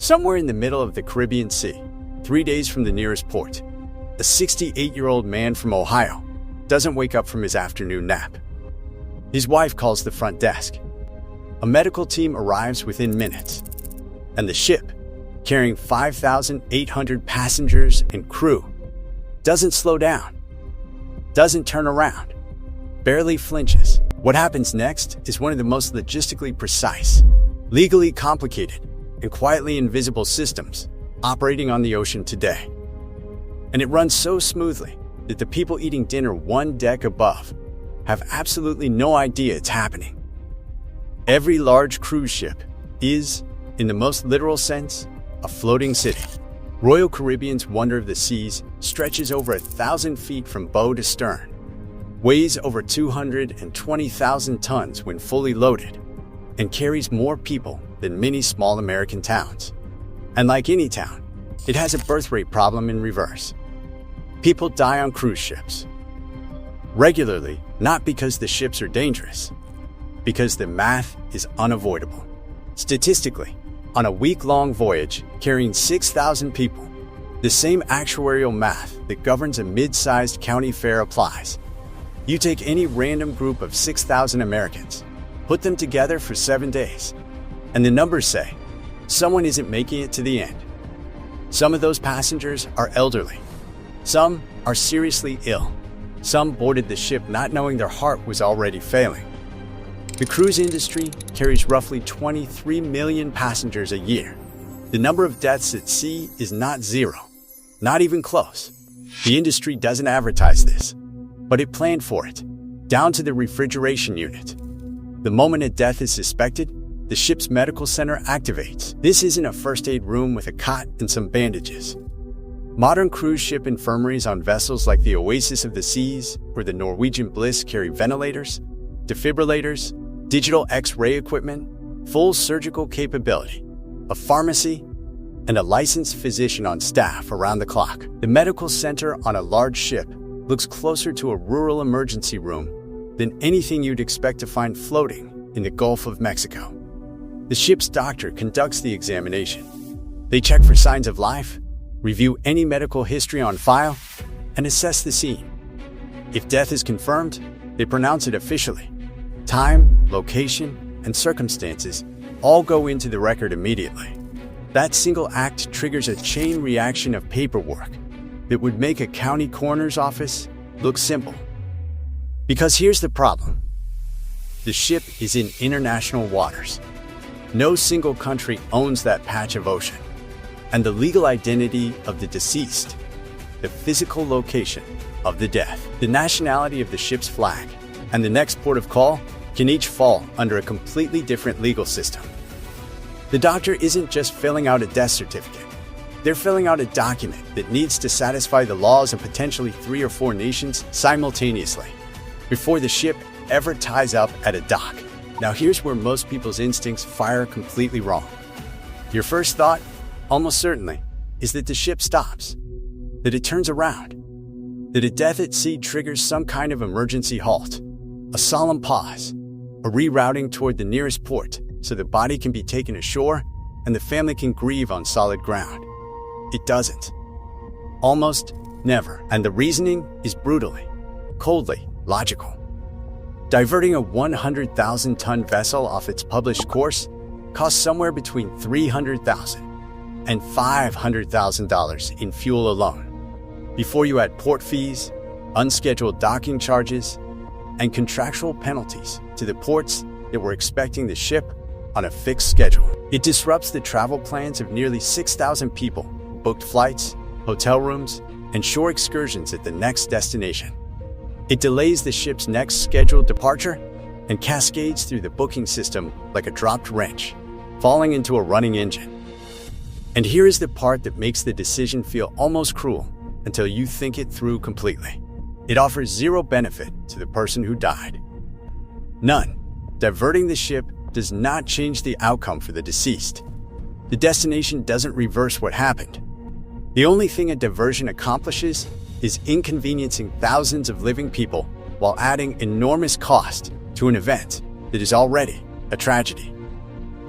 Somewhere in the middle of the Caribbean Sea, 3 days from the nearest port, a 68-year-old man from Ohio doesn't wake up from his afternoon nap. His wife calls the front desk. A medical team arrives within minutes, and the ship, carrying 5,800 passengers and crew, doesn't slow down, doesn't turn around, barely flinches. What happens next is one of the most logistically precise, legally complicated, and quietly invisible systems operating on the ocean today. And it runs so smoothly that the people eating dinner one deck above have absolutely no idea it's happening. Every large cruise ship is, in the most literal sense, a floating city. Royal Caribbean's Wonder of the Seas stretches over 1,000 feet from bow to stern, weighs over 220,000 tons when fully loaded, and carries more people than many small American towns. And like any town, it has a birth rate problem in reverse. People die on cruise ships. Regularly, not because the ships are dangerous, because the math is unavoidable. Statistically, on a week-long voyage carrying 6,000 people, the same actuarial math that governs a mid-sized county fair applies. You take any random group of 6,000 Americans, put them together for 7 days, and the numbers say someone isn't making it to the end. Some of those passengers are elderly. Some are seriously ill. Some boarded the ship not knowing their heart was already failing. The cruise industry carries roughly 23 million passengers a year. The number of deaths at sea is not zero, not even close. The industry doesn't advertise this, but it planned for it, down to the refrigeration unit. The moment a death is suspected, the ship's medical center activates. This isn't a first aid room with a cot and some bandages. Modern cruise ship infirmaries on vessels like the Oasis of the Seas or the Norwegian Bliss carry ventilators, defibrillators, digital X-ray equipment, full surgical capability, a pharmacy, and a licensed physician on staff around the clock. The medical center on a large ship looks closer to a rural emergency room than anything you'd expect to find floating in the Gulf of Mexico. The ship's doctor conducts the examination. They check for signs of life, review any medical history on file, and assess the scene. If death is confirmed, they pronounce it officially. Time, location, and circumstances all go into the record immediately. That single act triggers a chain reaction of paperwork that would make a county coroner's office look simple. Because here's the problem. The ship is in international waters. No single country owns that patch of ocean. And the legal identity of the deceased, the physical location of the death, the nationality of the ship's flag, and the next port of call can each fall under a completely different legal system. The doctor isn't just filling out a death certificate. They're filling out a document that needs to satisfy the laws of potentially 3 or 4 nations simultaneously before the ship ever ties up at a dock. Now here's where most people's instincts fire completely wrong. Your first thought, almost certainly, is that the ship stops, that it turns around, that a death at sea triggers some kind of emergency halt, a solemn pause, a rerouting toward the nearest port so the body can be taken ashore and the family can grieve on solid ground. It doesn't. Almost never. And the reasoning is brutally, coldly logical. Diverting a 100,000-ton vessel off its published course costs somewhere between $300,000 and $500,000 in fuel alone, before you add port fees, unscheduled docking charges, and contractual penalties to the ports that were expecting the ship on a fixed schedule. It disrupts the travel plans of nearly 6,000 people who booked flights, hotel rooms, and shore excursions at the next destination. It delays the ship's next scheduled departure and cascades through the booking system like a dropped wrench, falling into a running engine. And here is the part that makes the decision feel almost cruel until you think it through completely. It offers zero benefit to the person who died. None. Diverting the ship does not change the outcome for the deceased. The destination doesn't reverse what happened. The only thing a diversion accomplishes is inconveniencing thousands of living people while adding enormous cost to an event that is already a tragedy.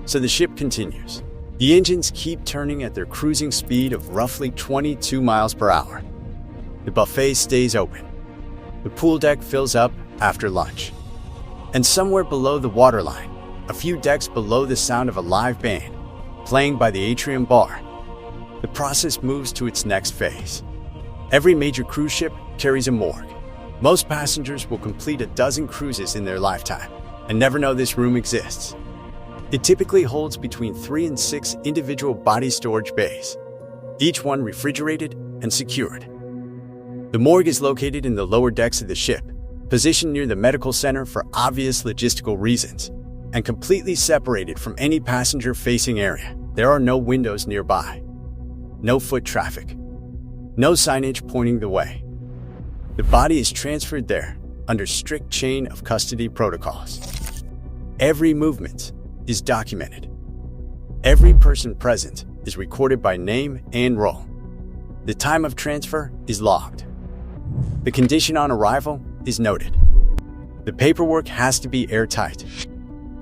So the ship continues, The engines keep turning at their cruising speed of roughly 22 miles per hour. The buffet stays open. The pool deck fills up after lunch. And somewhere below the waterline, a few decks below the sound of a live band playing by the atrium bar, the process moves to its next phase. Every major cruise ship carries a morgue. Most passengers will complete a dozen cruises in their lifetime and never know this room exists. It typically holds between 3 and 6 individual body storage bays, each one refrigerated and secured. The morgue is located in the lower decks of the ship, positioned near the medical center for obvious logistical reasons, and completely separated from any passenger-facing area. There are no windows nearby, no foot traffic, no signage pointing the way. The body is transferred there under strict chain of custody protocols. Every movement is documented. Every person present is recorded by name and role. The time of transfer is logged. The condition on arrival is noted. The paperwork has to be airtight,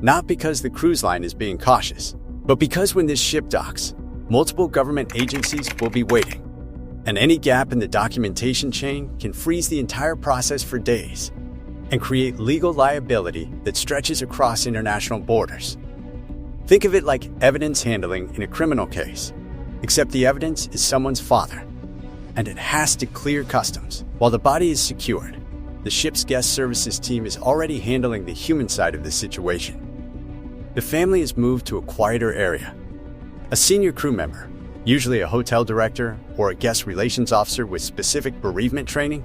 not because the cruise line is being cautious, but because when this ship docks, multiple government agencies will be waiting, and any gap in the documentation chain can freeze the entire process for days and create legal liability that stretches across international borders. Think of it like evidence handling in a criminal case, except the evidence is someone's father, and it has to clear customs. While the body is secured, the ship's guest services team is already handling the human side of the situation. The family is moved to a quieter area. A senior crew member, usually a hotel director or a guest relations officer with specific bereavement training,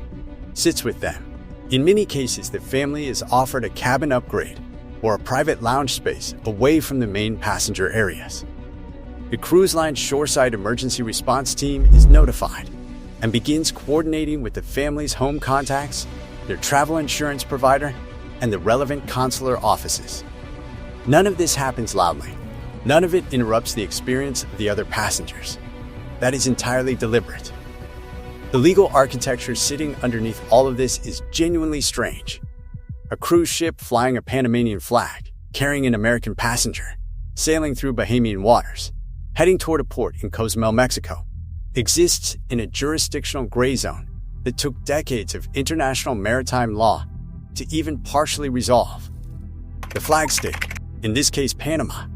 sits with them. In many cases, the family is offered a cabin upgrade or a private lounge space away from the main passenger areas. The cruise line shoreside emergency response team is notified and begins coordinating with the family's home contacts, their travel insurance provider, and the relevant consular offices. None of this happens loudly. None of it interrupts the experience of the other passengers. That is entirely deliberate. The legal architecture sitting underneath all of this is genuinely strange. A cruise ship flying a Panamanian flag, carrying an American passenger, sailing through Bahamian waters, heading toward a port in Cozumel, Mexico, exists in a jurisdictional gray zone that took decades of international maritime law to even partially resolve. The flag state, in this case Panama,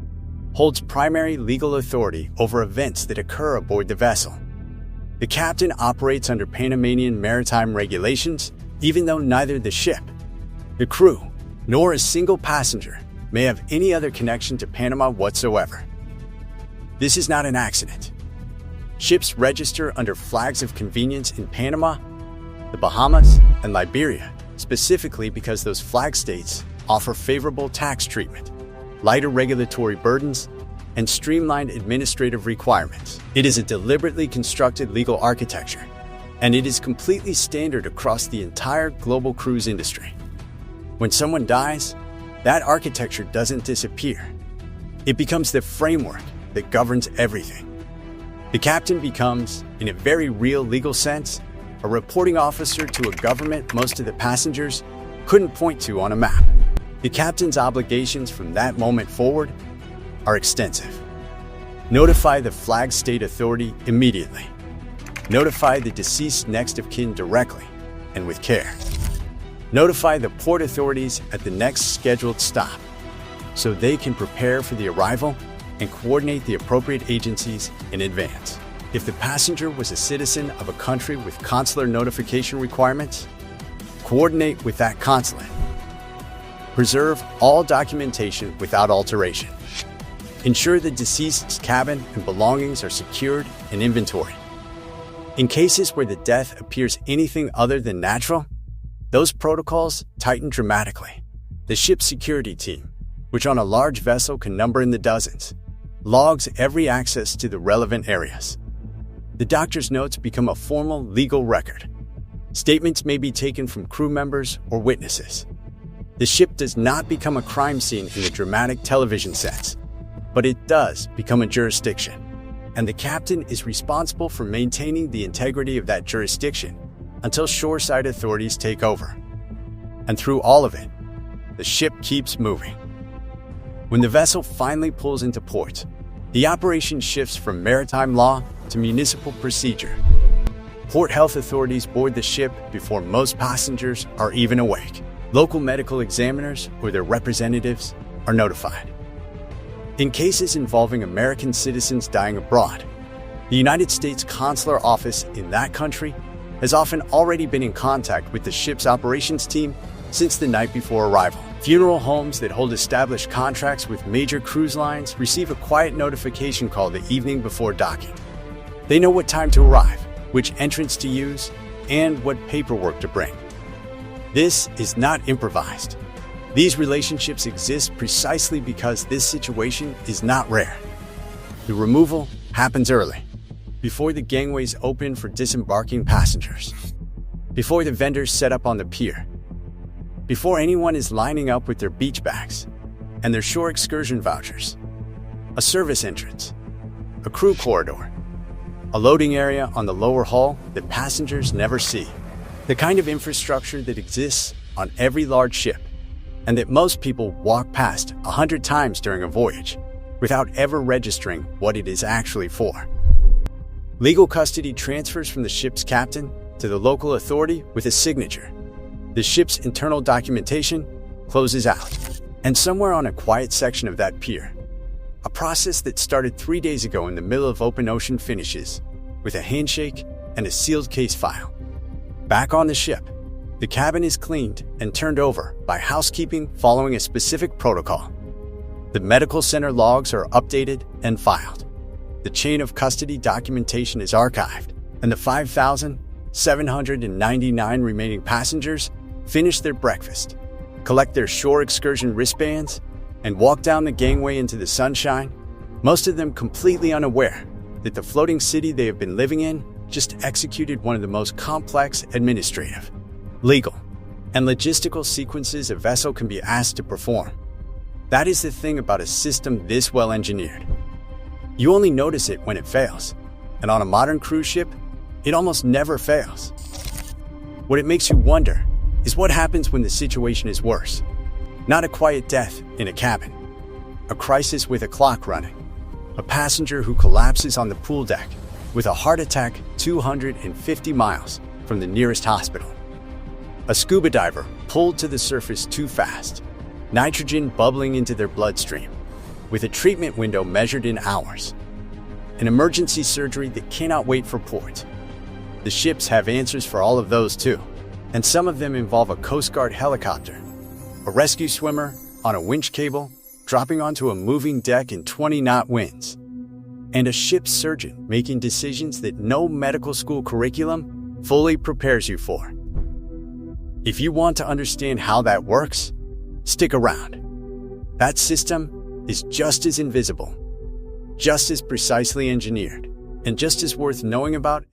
holds primary legal authority over events that occur aboard the vessel. The captain operates under Panamanian maritime regulations, even though neither the ship, the crew, nor a single passenger may have any other connection to Panama whatsoever. This is not an accident. Ships register under flags of convenience in Panama, the Bahamas, and Liberia, specifically because those flag states offer favorable tax treatment, lighter regulatory burdens, and streamlined administrative requirements. It is a deliberately constructed legal architecture, and it is completely standard across the entire global cruise industry. When someone dies, that architecture doesn't disappear. It becomes the framework that governs everything. The captain becomes, in a very real legal sense, a reporting officer to a government most of the passengers couldn't point to on a map. The captain's obligations from that moment forward are extensive. Notify the flag state authority immediately. Notify the deceased next of kin directly and with care. Notify the port authorities at the next scheduled stop so they can prepare for the arrival and coordinate the appropriate agencies in advance. If the passenger was a citizen of a country with consular notification requirements, coordinate with that consulate. Preserve all documentation without alteration. Ensure the deceased's cabin and belongings are secured and inventoried. In cases where the death appears anything other than natural, those protocols tighten dramatically. The ship's security team, which on a large vessel can number in the dozens, logs every access to the relevant areas. The doctor's notes become a formal legal record. Statements may be taken from crew members or witnesses. The ship does not become a crime scene in the dramatic television sense, but it does become a jurisdiction, and the captain is responsible for maintaining the integrity of that jurisdiction until shoreside authorities take over. And through all of it, the ship keeps moving. When the vessel finally pulls into port, The operation shifts from maritime law to municipal procedure. Port health authorities board the ship before most passengers are even awake. Local medical examiners or their representatives are notified. In cases involving American citizens dying abroad, the United States Consular Office in that country has often already been in contact with the ship's operations team since the night before arrival. Funeral homes that hold established contracts with major cruise lines receive a quiet notification call the evening before docking. They know what time to arrive, which entrance to use, and what paperwork to bring. This is not improvised. These relationships exist precisely because this situation is not rare. The removal happens early, before the gangways open for disembarking passengers, before the vendors set up on the pier, before anyone is lining up with their beach bags and their shore excursion vouchers. A service entrance, a crew corridor, a loading area on the lower hull that passengers never see. The kind of infrastructure that exists on every large ship and that most people walk past 100 times during a voyage without ever registering what it is actually for. Legal custody transfers from the ship's captain to the local authority with a signature. The ship's internal documentation closes out, and somewhere on a quiet section of that pier, a process that started 3 days ago in the middle of open ocean finishes with a handshake and a sealed case file. Back on the ship, the cabin is cleaned and turned over by housekeeping following a specific protocol. The medical center logs are updated and filed. The chain of custody documentation is archived, and the 5,799 remaining passengers finish their breakfast, collect their shore excursion wristbands, and walk down the gangway into the sunshine, most of them completely unaware that the floating city they have been living in just executed one of the most complex administrative, legal, and logistical sequences a vessel can be asked to perform. That is the thing about a system this well engineered. You only notice it when it fails, and on a modern cruise ship, it almost never fails. What it makes you wonder is what happens when the situation is worse. Not a quiet death in a cabin, a crisis with a clock running, a passenger who collapses on the pool deck with a heart attack 250 miles from the nearest hospital, a scuba diver pulled to the surface too fast, nitrogen bubbling into their bloodstream, with a treatment window measured in hours, an emergency surgery that cannot wait for port. The ships have answers for all of those too, and some of them involve a Coast Guard helicopter, a rescue swimmer on a winch cable dropping onto a moving deck in 20-knot winds, and a ship's surgeon making decisions that no medical school curriculum fully prepares you for. If you want to understand how that works, stick around. That system is just as invisible, just as precisely engineered, and just as worth knowing about